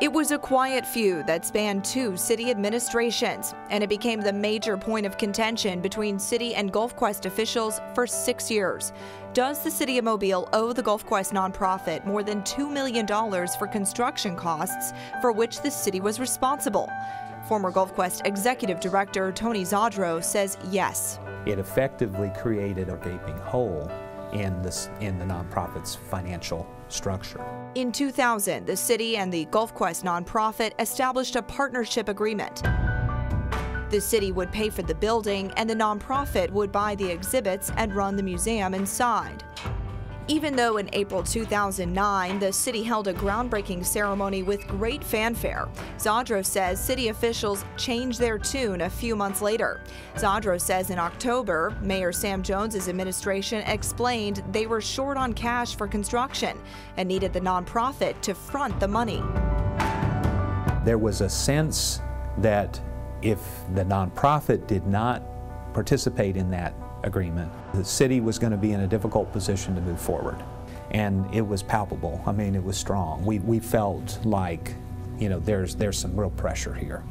It was a quiet feud that spanned 2 city administrations, and it became the major point of contention between city and Gulf Quest officials for 6 years. Does the city of Mobile owe the Gulf Quest nonprofit more than $2 million for construction costs for which the city was responsible? Former Gulf Quest Executive Director Tony Zadro says yes. It effectively created a gaping hole in the nonprofit's financial structure. In 2000, the city and the Gulf Quest nonprofit established a partnership agreement. The city would pay for the building, and the nonprofit would buy the exhibits and run the museum inside. Even though in April 2009, the city held a groundbreaking ceremony with great fanfare, Zadro says city officials changed their tune a few months later. Zadro says in October, Mayor Sam Jones's administration explained they were short on cash for construction and needed the nonprofit to front the money. There was a sense that if the nonprofit did not participate in that agreement, the city was going to be in a difficult position to move forward. And it was palpable. I mean, it was strong. We felt like, you know, there's some real pressure here.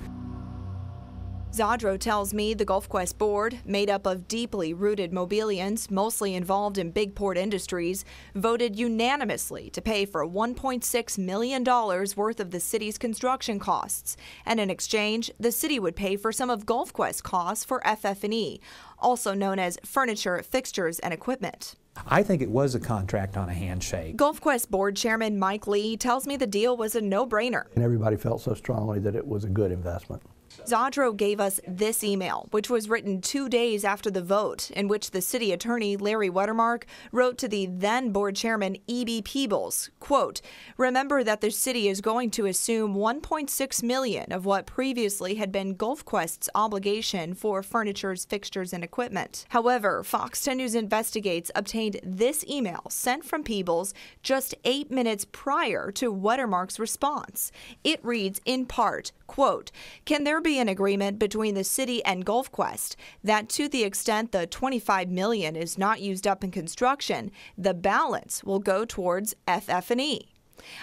Zadro tells me the Gulf Quest board, made up of deeply rooted Mobilians, mostly involved in big port industries, voted unanimously to pay for $1.6 million worth of the city's construction costs. And in exchange, the city would pay for some of Gulf Quest's costs for FF&E, also known as furniture, fixtures, and equipment. I think it was a contract on a handshake. Gulf Quest board chairman Mike Lee tells me the deal was a no-brainer. And everybody felt so strongly that it was a good investment. Zadro gave us this email, which was written 2 days after the vote, in which the city attorney, Larry Wettermark, wrote to the then board chairman, E.B. Peebles, quote, "Remember that the city is going to assume $1.6 million of what previously had been Gulf Quest's obligation for furniture, fixtures, and equipment." However, Fox 10 News Investigates obtained this email sent from Peebles just 8 minutes prior to Wettermark's response. It reads in part, quote, "Can there be an agreement between the city and Gulf Quest that to the extent the $25 million is not used up in construction, the balance will go towards FF&E?"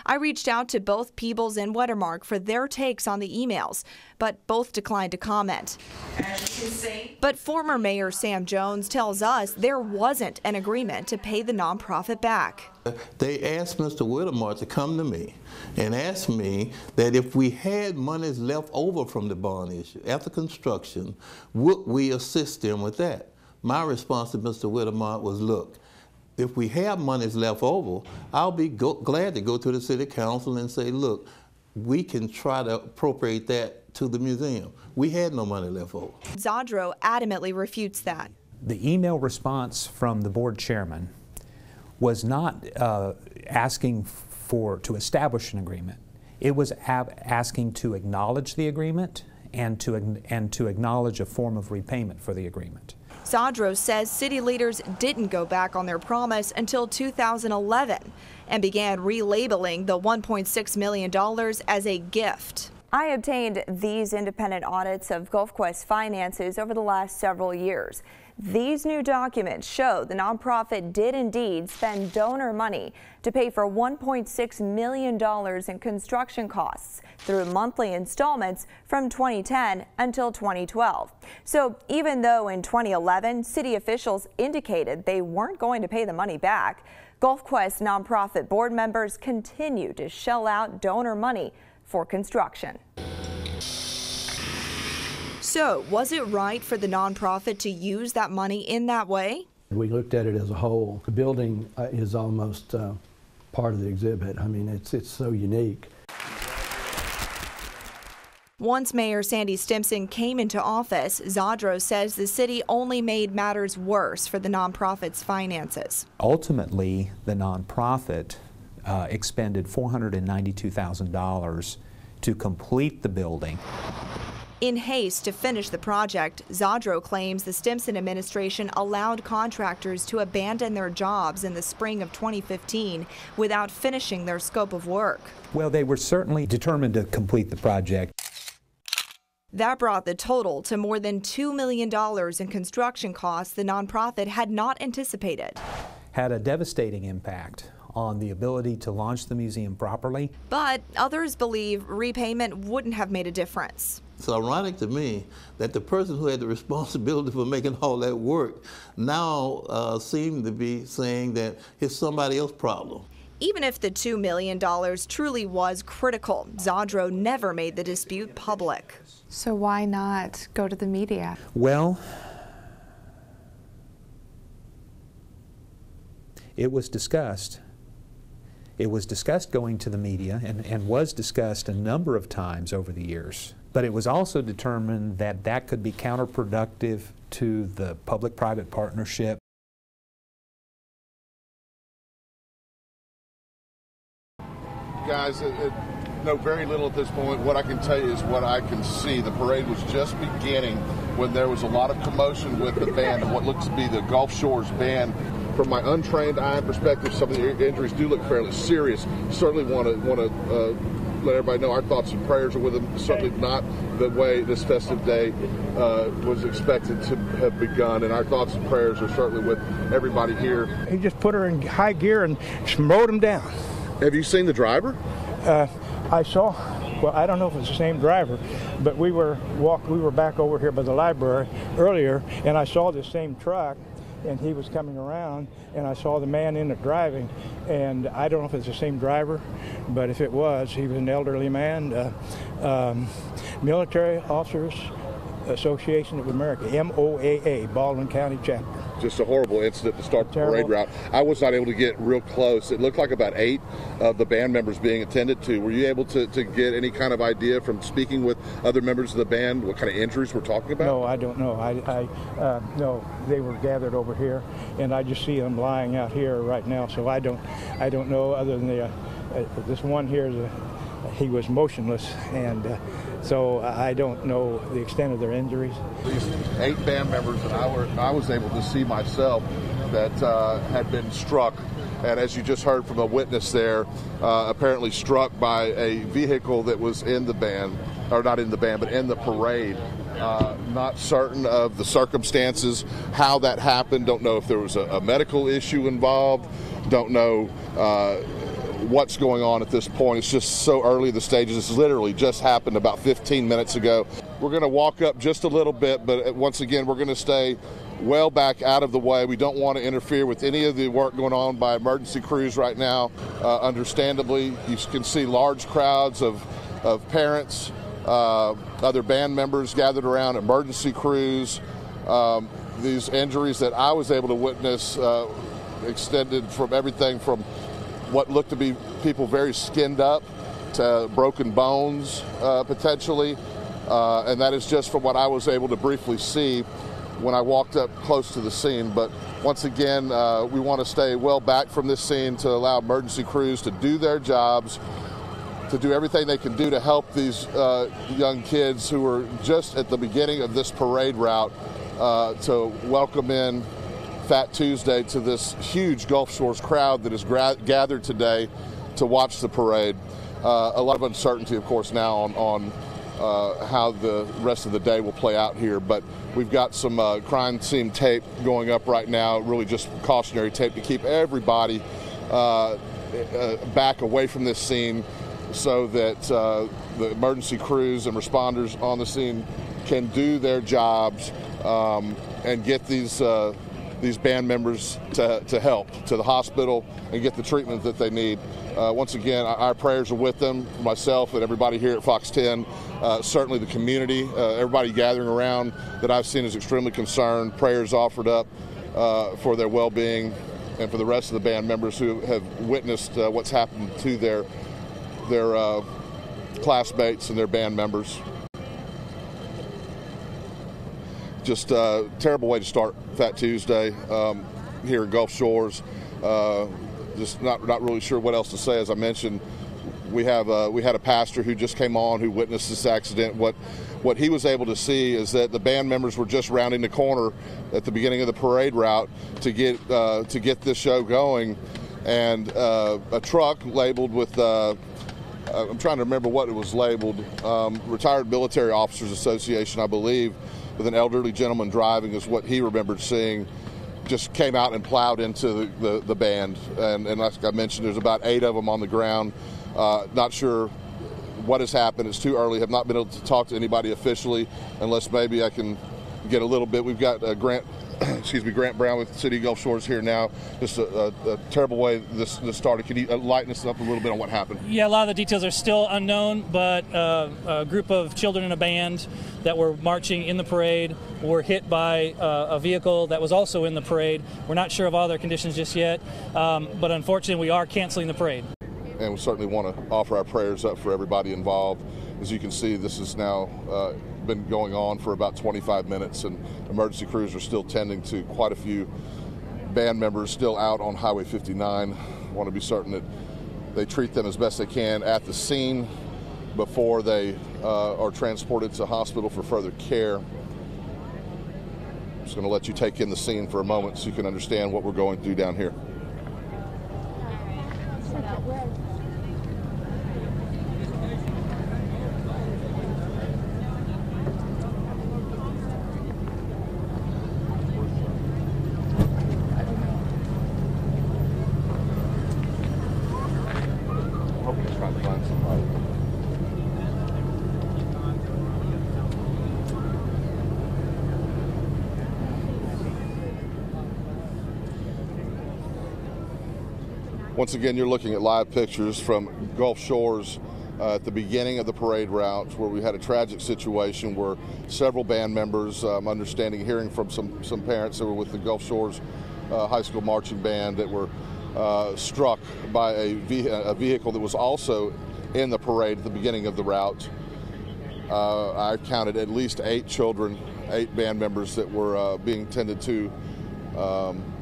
I reached out to both Peebles and Wettermark for their takes on the emails, but both declined to comment. But former Mayor Sam Jones tells us there wasn't an agreement to pay the nonprofit back. They asked Mr. Wettermark to come to me and ask me that if we had monies left over from the bond issue after construction, would we assist them with that? My response to Mr. Wettermark was, look, if we have monies left over, I'll be glad to go to the city council and say, look, we can try to appropriate that to the museum. We had no money left over. Zadro adamantly refutes that. The email response from the board chairman was not asking to establish an agreement. It was asking to acknowledge the agreement and to acknowledge a form of repayment for the agreement. Zadro says city leaders didn't go back on their promise until 2011 and began relabeling the $1.6 million as a gift. I obtained these independent audits of Gulf Quest finances over the last several years. These new documents show the nonprofit did indeed spend donor money to pay for $1.6 million in construction costs through monthly installments from 2010 until 2012. So even though in 2011 city officials indicated they weren't going to pay the money back, Gulf Quest nonprofit board members continue to shell out donor money for construction. So, was it right for the nonprofit to use that money in that way? We looked at it as a whole. The building is almost part of the exhibit. I mean, it's so unique. Once Mayor Sandy Stimson came into office, Zadro says the city only made matters worse for the nonprofit's finances. Ultimately, the nonprofit expended $492,000 to complete the building. In haste to finish the project, Zadro claims the Stimson administration allowed contractors to abandon their jobs in the spring of 2015 without finishing their scope of work. Well, they were certainly determined to complete the project. That brought the total to more than $2 million in construction costs the nonprofit had not anticipated. Had a devastating impact on the ability to launch the museum properly. But others believe repayment wouldn't have made a difference. It's ironic to me that the person who had the responsibility for making all that work now seemed to be saying that it's somebody else's problem. Even if the $2 million truly was critical, Zadro never made the dispute public. So why not go to the media? Well, it was discussed. It was discussed going to the media and was discussed a number of times over the years. But it was also determined that that could be counterproductive to the public-private partnership. Guys, know very little at this point. What I can tell you is what I can see. The parade was just beginning when there was a lot of commotion with the band and what looks to be the Gulf Shores band. From my untrained eye perspective, some of the injuries do look fairly serious. Certainly want to let everybody know our thoughts and prayers are with them. Certainly not the way this festive day was expected to have begun, and our thoughts and prayers are certainly with everybody here. He just put her in high gear and mowed him down. Have you seen the driver? I saw, well, I don't know if it's the same driver, but we were back over here by the library earlier, and I saw this same truck, and he was coming around, and I saw the man in it driving, and I don't know if it's the same driver, but if it was, he was an elderly man. Military Officers Association of America, MOAA, Baldwin County chapter. Just a horrible incident to start the parade route. I was not able to get real close. It looked like about 8 of the band members being attended to. Were you able to get any kind of idea from speaking with other members of the band what kind of injuries we're talking about? No, I don't know. No, they were gathered over here, and I just see them lying out here right now. So I don't know other than this one here. He was motionless, and so I don't know the extent of their injuries. These 8 band members that I was able to see myself that had been struck, and as you just heard from a witness there, apparently struck by a vehicle that was in the band, or not in the band, but in the parade. Not certain of the circumstances, how that happened. Don't know if there was a medical issue involved. Don't know what's going on at this point. It's just so early in the stages. This literally just happened about 15 minutes ago. We're going to walk up just a little bit, but once again, we're going to stay well back out of the way. We don't want to interfere with any of the work going on by emergency crews right now. Understandably, you can see large crowds of parents, other band members gathered around, emergency crews. These injuries that I was able to witness extended from everything from what looked to be people very skinned up to broken bones potentially, and that is just from what I was able to briefly see when I walked up close to the scene. But once again, we want to stay well back from this scene to allow emergency crews to do their jobs, to do everything they can do to help these young kids who are just at the beginning of this parade route to welcome in Fat Tuesday to this huge Gulf Shores crowd that is gathered today to watch the parade. A lot of uncertainty, of course, now on how the rest of the day will play out here, but we've got some crime scene tape going up right now, really just cautionary tape to keep everybody back away from this scene so that the emergency crews and responders on the scene can do their jobs and get these band members to help to the hospital and get the treatment that they need. Once again, our prayers are with them, myself and everybody here at Fox 10, certainly the community, everybody gathering around that I've seen is extremely concerned. Prayers offered up for their well-being and for the rest of the band members who have witnessed what's happened to their classmates and their band members. Just a terrible way to start Fat Tuesday here in Gulf Shores. Just not really sure what else to say. As I mentioned, we had a pastor who just came on who witnessed this accident. What he was able to see is that the band members were just rounding the corner at the beginning of the parade route to get this show going, and a truck labeled with I'm trying to remember what it was labeled, Retired Military Officers Association, I believe, with an elderly gentleman driving is what he remembered seeing, just came out and plowed into the band. And like I mentioned, there's about 8 of them on the ground. Not sure what has happened. It's too early. Have not been able to talk to anybody officially, unless maybe I can get a little bit. We've got Grant Brown with the City of Gulf Shores here now. Just a terrible way this started. Can you lighten us up a little bit on what happened? Yeah, a lot of the details are still unknown, but a group of children in a band that were marching in the parade were hit by a vehicle that was also in the parade. We're not sure of all their conditions just yet, but unfortunately we are canceling the parade. And we certainly want to offer our prayers up for everybody involved. As you can see, this has now been going on for about 25 minutes, and emergency crews are still tending to quite a few band members still out on Highway 59. I want to be certain that they treat them as best they can at the scene before they are transported to hospital for further care. I'm just going to let you take in the scene for a moment so you can understand what we're going through down here. Once again, you're looking at live pictures from Gulf Shores at the beginning of the parade route, where we had a tragic situation where several band members, hearing from some parents that were with the Gulf Shores High School Marching Band, that were struck by a vehicle that was also in the parade at the beginning of the route. I've counted at least 8 children, 8 band members that were being tended to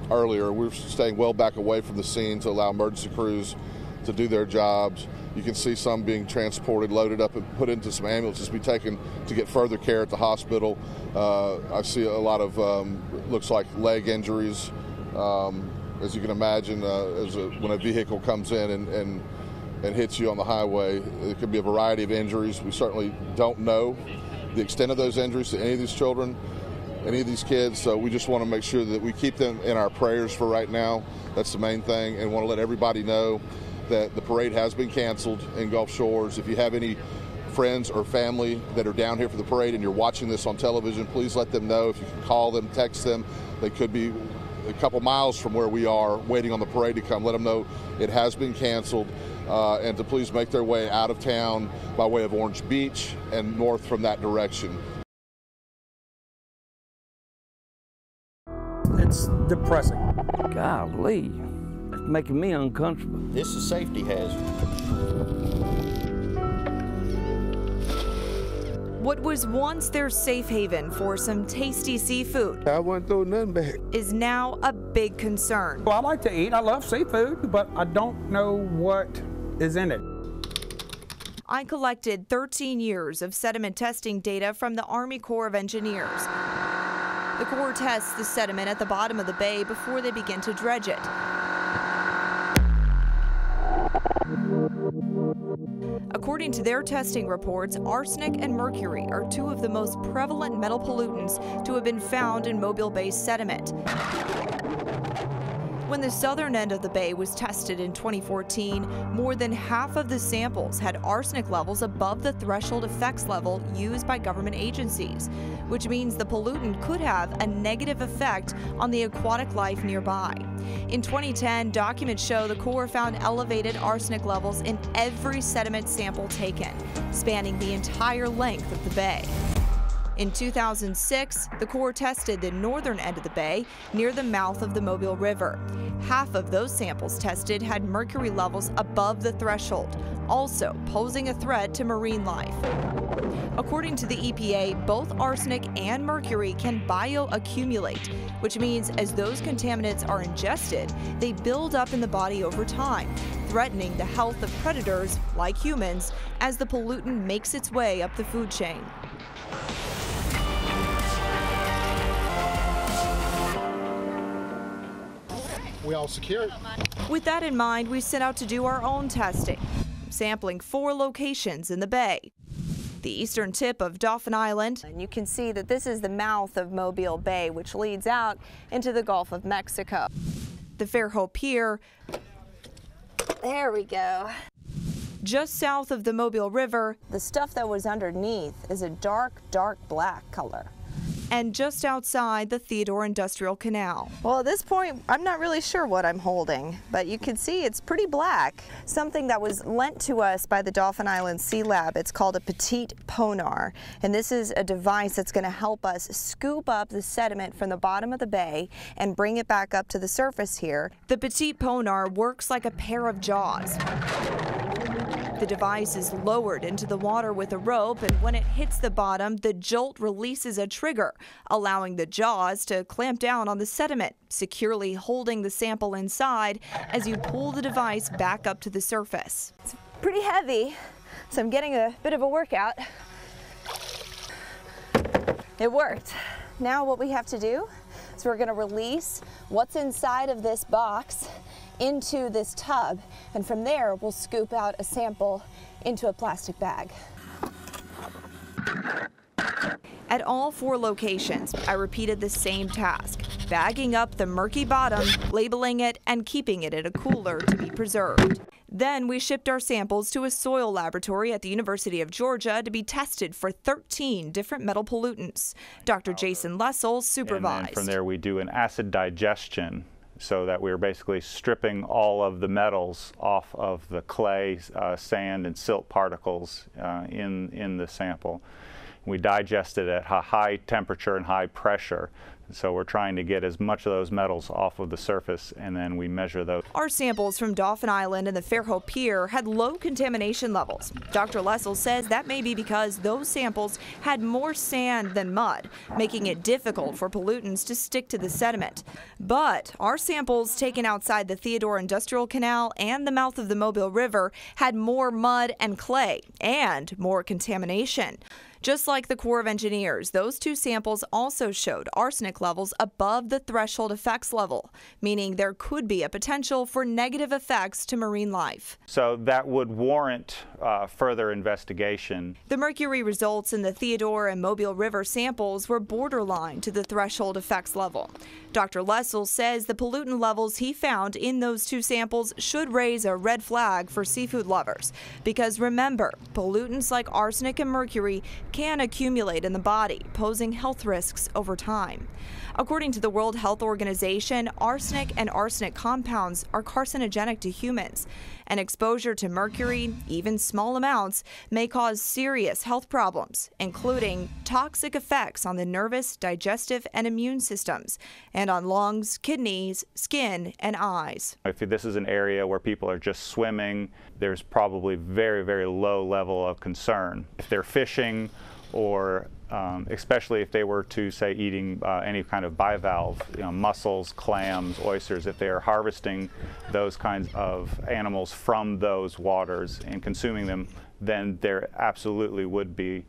earlier. We're staying well back away from the scene to allow emergency crews to do their jobs. You can see some being transported, loaded up, and put into some ambulances to be taken to get further care at the hospital. I see a lot of, looks like leg injuries. As you can imagine, when a vehicle comes in and hits you on the highway, it could be a variety of injuries. We certainly don't know the extent of those injuries to any of these children, any of these kids, so we just want to make sure that we keep them in our prayers for right now. That's the main thing, and want to let everybody know that the parade has been canceled in Gulf Shores. If you have any friends or family that are down here for the parade and you're watching this on television, please let them know. If you can call them, text them. They could be a couple miles from where we are waiting on the parade to come. Let them know it has been canceled, and to please make their way out of town by way of Orange Beach and north from that direction. It's depressing. Golly, it's making me uncomfortable. This is a safety hazard. What was once their safe haven for some tasty seafood I wouldn't throw nothing back. is now a big concern. Well, I like to eat. I love seafood, but I don't know what is in it. I collected 13 years of sediment testing data from the Army Corps of Engineers. The Corps tests the sediment at the bottom of the bay before they begin to dredge it. According to their testing reports, arsenic and mercury are 2 of the most prevalent metal pollutants to have been found in Mobile Bay's sediment. When the southern end of the bay was tested in 2014, more than half of the samples had arsenic levels above the threshold effects level used by government agencies, which means the pollutant could have a negative effect on the aquatic life nearby. In 2010, documents show the Corps found elevated arsenic levels in every sediment sample taken, spanning the entire length of the bay. In 2006, the Corps tested the northern end of the bay near the mouth of the Mobile River. Half of those samples tested had mercury levels above the threshold, also posing a threat to marine life. According to the EPA, both arsenic and mercury can bioaccumulate, which means as those contaminants are ingested, they build up in the body over time, threatening the health of predators like humans as the pollutant makes its way up the food chain. We all secure it. With that in mind, we set out to do our own testing. sampling 4 locations in the bay. The eastern tip of Dauphin Island, and you can see that this is the mouth of Mobile Bay, which leads out into the Gulf of Mexico. The Fairhope Pier, there we go. Just south of the Mobile River, the stuff that was underneath is a dark, dark black color. And just outside the Theodore Industrial Canal. Well, at this point, I'm not really sure what I'm holding, but you can see it's pretty black. Something that was lent to us by the Dauphin Island Sea Lab. It's called a petite ponar, and this is a device that's going to help us scoop up the sediment from the bottom of the bay and bring it back up to the surface here. The petite ponar works like a pair of jaws. The device is lowered into the water with a rope, and when it hits the bottom, the jolt releases a trigger, allowing the jaws to clamp down on the sediment, securely holding the sample inside as you pull the device back up to the surface. It's pretty heavy, so I'm getting a bit of a workout. It worked. Now what we have to do is we're going to release what's inside of this box into this tub, and from there we'll scoop out a sample into a plastic bag. At all 4 locations, I repeated the same task, bagging up the murky bottom, labeling it, and keeping it in a cooler to be preserved. Then we shipped our samples to a soil laboratory at the University of Georgia to be tested for 13 different metal pollutants. Dr. Jason Lessel supervised. And from there we do an acid digestion, so that we're basically stripping all of the metals off of the clay, sand, and silt particles in the sample. We digest it at a high temperature and high pressure. So we're trying to get as much of those metals off of the surface, and then we measure those. Our samples from Dauphin Island and the Fairhope Pier had low contamination levels. Dr. Lessel says that may be because those samples had more sand than mud, making it difficult for pollutants to stick to the sediment. But our samples taken outside the Theodore Industrial Canal and the mouth of the Mobile River had more mud and clay and more contamination. Just like the Corps of Engineers, those 2 samples also showed arsenic levels above the threshold effects level, meaning there could be a potential for negative effects to marine life. So that would warrant further investigation. The mercury results in the Theodore and Mobile River samples were borderline to the threshold effects level. Dr. Lessel says the pollutant levels he found in those 2 samples should raise a red flag for seafood lovers. Because remember, pollutants like arsenic and mercury can accumulate in the body, posing health risks over time. According to the World Health Organization, arsenic and arsenic compounds are carcinogenic to humans, and exposure to mercury, even small amounts, may cause serious health problems, including toxic effects on the nervous, digestive, and immune systems, and on lungs, kidneys, skin, and eyes. If this is an area where people are just swimming, there's probably very, very low level of concern. If they're fishing, or especially if they were to, say, eating any kind of bivalve, mussels, clams, oysters, if they are harvesting those kinds of animals from those waters and consuming them, then there absolutely would be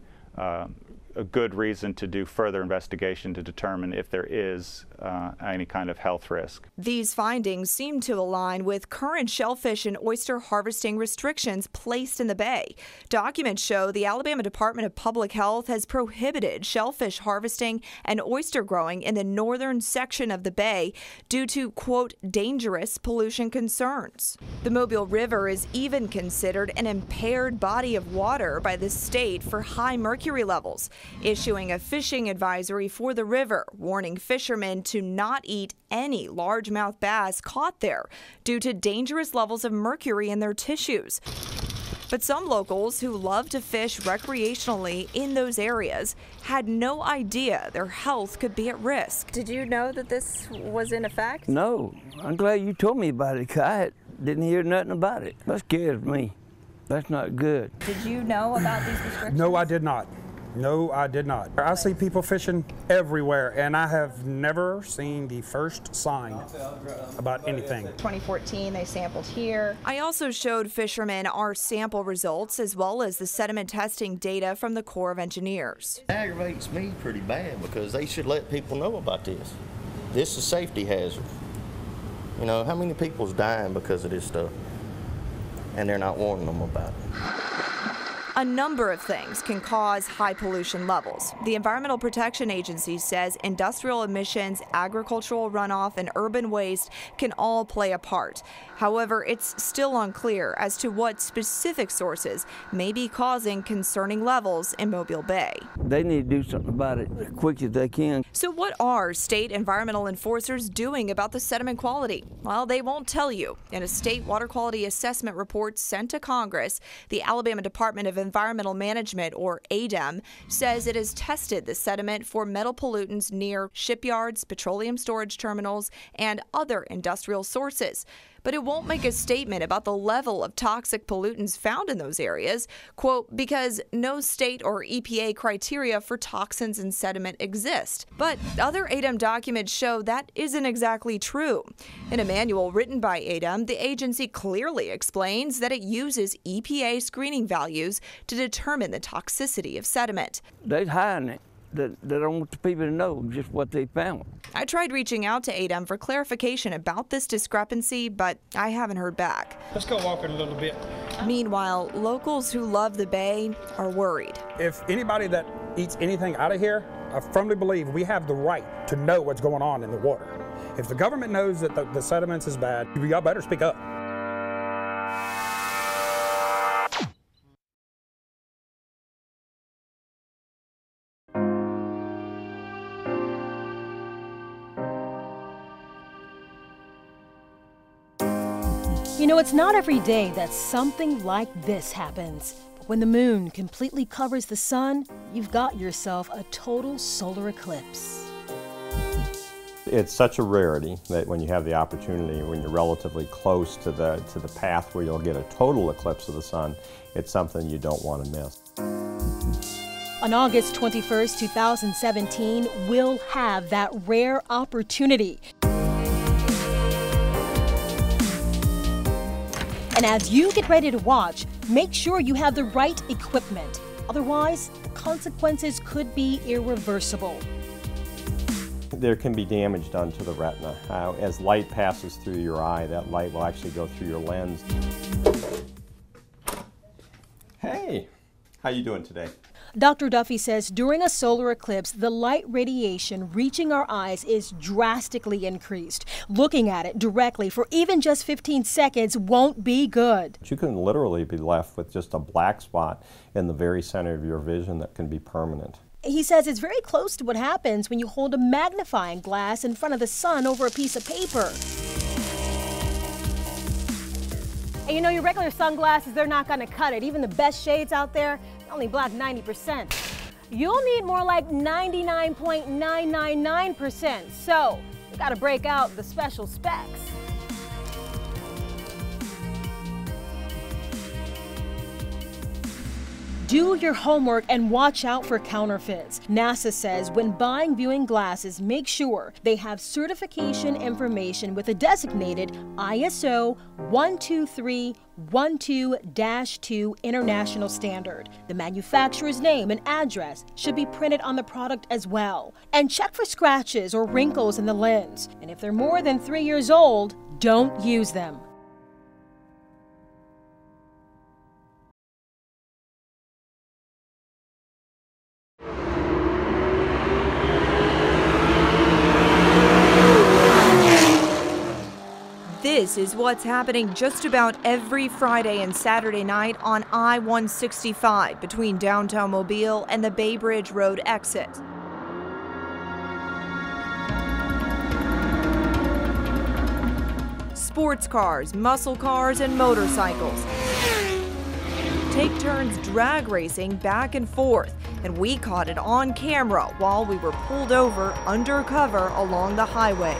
a good reason to do further investigation to determine if there is any kind of health risk. These findings seem to align with current shellfish and oyster harvesting restrictions placed in the bay. Documents show the Alabama Department of Public Health has prohibited shellfish harvesting and oyster growing in the northern section of the bay due to, quote, dangerous pollution concerns. The Mobile River is even considered an impaired body of water by the state for high mercury levels, issuing a fishing advisory for the river, warning fishermen to not eat any largemouth bass caught there due to dangerous levels of mercury in their tissues. But some locals who love to fish recreationally in those areas had no idea their health could be at risk. Did you know that this was in effect? No, I'm glad you told me about it, 'cause I didn't hear nothing about it. That scares me. That's not good. Did you know about these restrictions? No, I did not. No, I did not. I see people fishing everywhere, and I have never seen the first sign about anything. 2014, they sampled here. I also showed fishermen our sample results as well as the sediment testing data from the Corps of Engineers. It aggravates me pretty bad because they should let people know about this. This is a safety hazard. You know, how many people's dying because of this stuff? and they're not warning them about it. A number of things can cause high pollution levels. The Environmental Protection Agency says industrial emissions, agricultural runoff, and urban waste can all play a part. However, it's still unclear as to what specific sources may be causing concerning levels in Mobile Bay. They need to do something about it as quick as they can. So what are state environmental enforcers doing about the sediment quality? Well, they won't tell you. In a state water quality assessment report sent to Congress, the Alabama Department of Environmental Management, or ADEM, says it has tested the sediment for metal pollutants near shipyards, petroleum storage terminals, and other industrial sources. But it won't make a statement about the level of toxic pollutants found in those areas, quote, because no state or EPA criteria for toxins in sediment exist. But other ADEM documents show that isn't exactly true. In a manual written by ADEM, the agency clearly explains that it uses EPA screening values to determine the toxicity of sediment. They're hiding it. They don't want the people to know just what they found. I tried reaching out to ADEM for clarification about this discrepancy, but I haven't heard back. Let's go walking a little bit. Meanwhile, locals who love the Bay are worried. If anybody that eats anything out of here, I firmly believe we have the right to know what's going on in the water. If the government knows that the sediments is bad, y'all better speak up. You know, it's not every day that something like this happens. When the moon completely covers the sun, you've got yourself a total solar eclipse. It's such a rarity that when you have the opportunity, when you're relatively close to the path where you'll get a total eclipse of the sun, it's something you don't want to miss. On August 21st, 2017, we'll have that rare opportunity. And as you get ready to watch, make sure you have the right equipment. Otherwise, the consequences could be irreversible. There can be damage done to the retina. As light passes through your eye, that light will actually go through your lens. Hey, how you doing today? Dr. Duffy says during a solar eclipse, the light radiation reaching our eyes is drastically increased. Looking at it directly for even just 15 seconds won't be good. You can literally be left with just a black spot in the very center of your vision that can be permanent. He says it's very close to what happens when you hold a magnifying glass in front of the sun over a piece of paper. And you know, your regular sunglasses, they're not going to cut it. Even the best shades out there, only block 90%. You'll need more like 99.999%. So you got to break out the special specs. Do your homework and watch out for counterfeits. NASA says when buying viewing glasses, make sure they have certification information with a designated ISO 12312-2 international standard. The manufacturer's name and address should be printed on the product as well. And check for scratches or wrinkles in the lens. And if they're more than 3 years old, don't use them. This is what's happening just about every Friday and Saturday night on I-165 between downtown Mobile and the Bay Bridge Road exit. Sports cars, muscle cars, and motorcycles take turns drag racing back and forth, and we caught it on camera while we were pulled over undercover along the highway.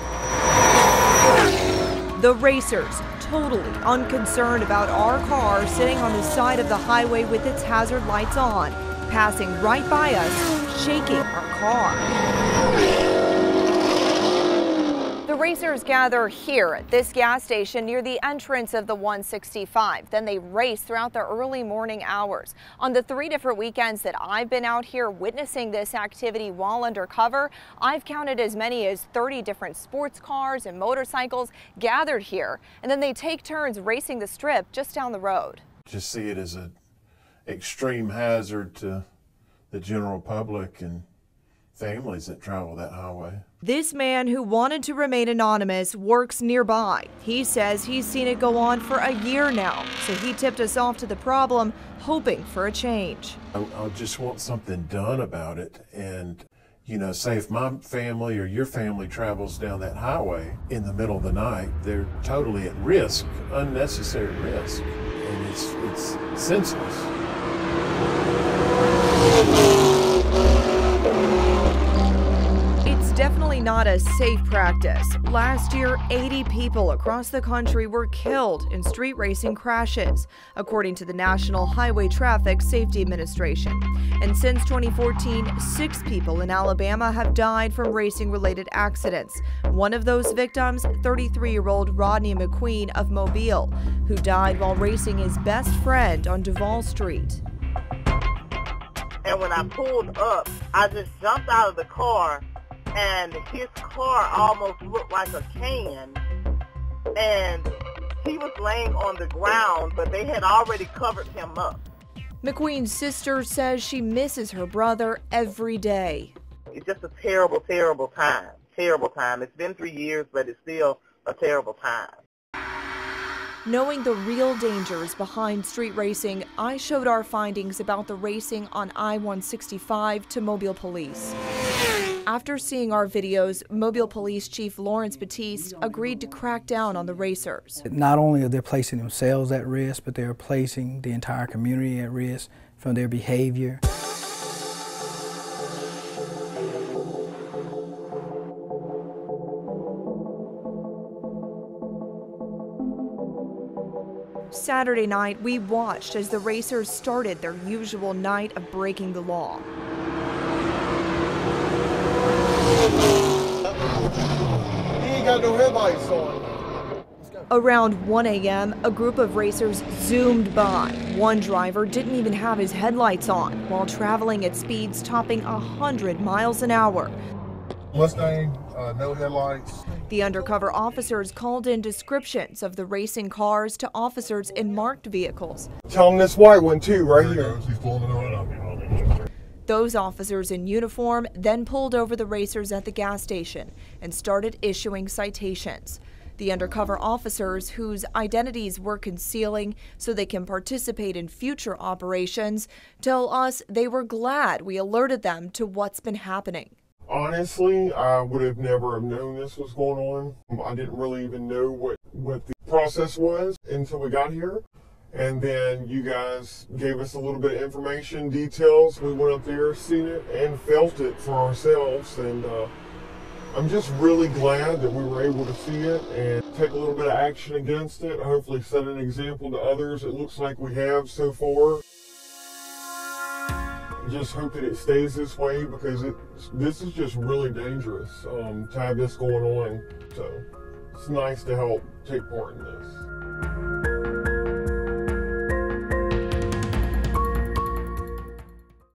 The racers, totally unconcerned about our car sitting on the side of the highway with its hazard lights on, passing right by us, shaking our car. The racers gather here at this gas station near the entrance of the 165. Then they race throughout the early morning hours. On the 3 different weekends that I've been out here witnessing this activity while undercover, I've counted as many as 30 different sports cars and motorcycles gathered here. And then they take turns racing the strip just down the road. Just see it as an extreme hazard to the general public and families that travel that highway. This man, who wanted to remain anonymous, works nearby. He says he's seen it go on for a year now, so he tipped us off to the problem, hoping for a change. I just want something done about it, and you know, say if my family or your family travels down that highway in the middle of the night, they're totally at risk, unnecessary risk, and it's senseless. Definitely not a safe practice. Last year, 80 people across the country were killed in street racing crashes, according to the National Highway Traffic Safety Administration. And since 2014, 6 people in Alabama have died from racing-related accidents. One of those victims, 33-year-old Rodney McQueen of Mobile, who died while racing his best friend on Duval Street. And when I pulled up, I just jumped out of the car, and his car almost looked like a can, and he was laying on the ground, but they had already covered him up. McQueen's sister says she misses her brother every day. It's just a terrible, terrible time. Terrible time. It's been 3 years, but it's still a terrible time. Knowing the real dangers behind street racing, I showed our findings about the racing on I-165 to Mobile Police. After seeing our videos, Mobile Police Chief Lawrence Batiste agreed to crack down on the racers. Not only are they placing themselves at risk, but they are placing the entire community at risk from their behavior. Saturday night, we watched as the racers started their usual night of breaking the law. He ain't got no headlights on. Around 1 a.m., a group of racers zoomed by. One driver didn't even have his headlights on while traveling at speeds topping 100 miles an hour. Mustang, no headlights. The undercover officers called in descriptions of the racing cars to officers in marked vehicles. Tell him this white one too, right here. He's pulling it on up. Those officers in uniform then pulled over the racers at the gas station and started issuing citations. The undercover officers, whose identities we're concealing so they can participate in future operations, tell us they were glad we alerted them to what's been happening. Honestly, I would have never have known this was going on. I didn't really even know what the process was until we got here. And then you guys gave us a little bit of information, details. We went up there, seen it, and felt it for ourselves. And I'm just really glad that we were able to see it and take a little bit of action against it. Hopefully set an example to others. It looks like we have so far. Just hope that it stays this way, because this is just really dangerous to have this going on. So it's nice to help take part in this.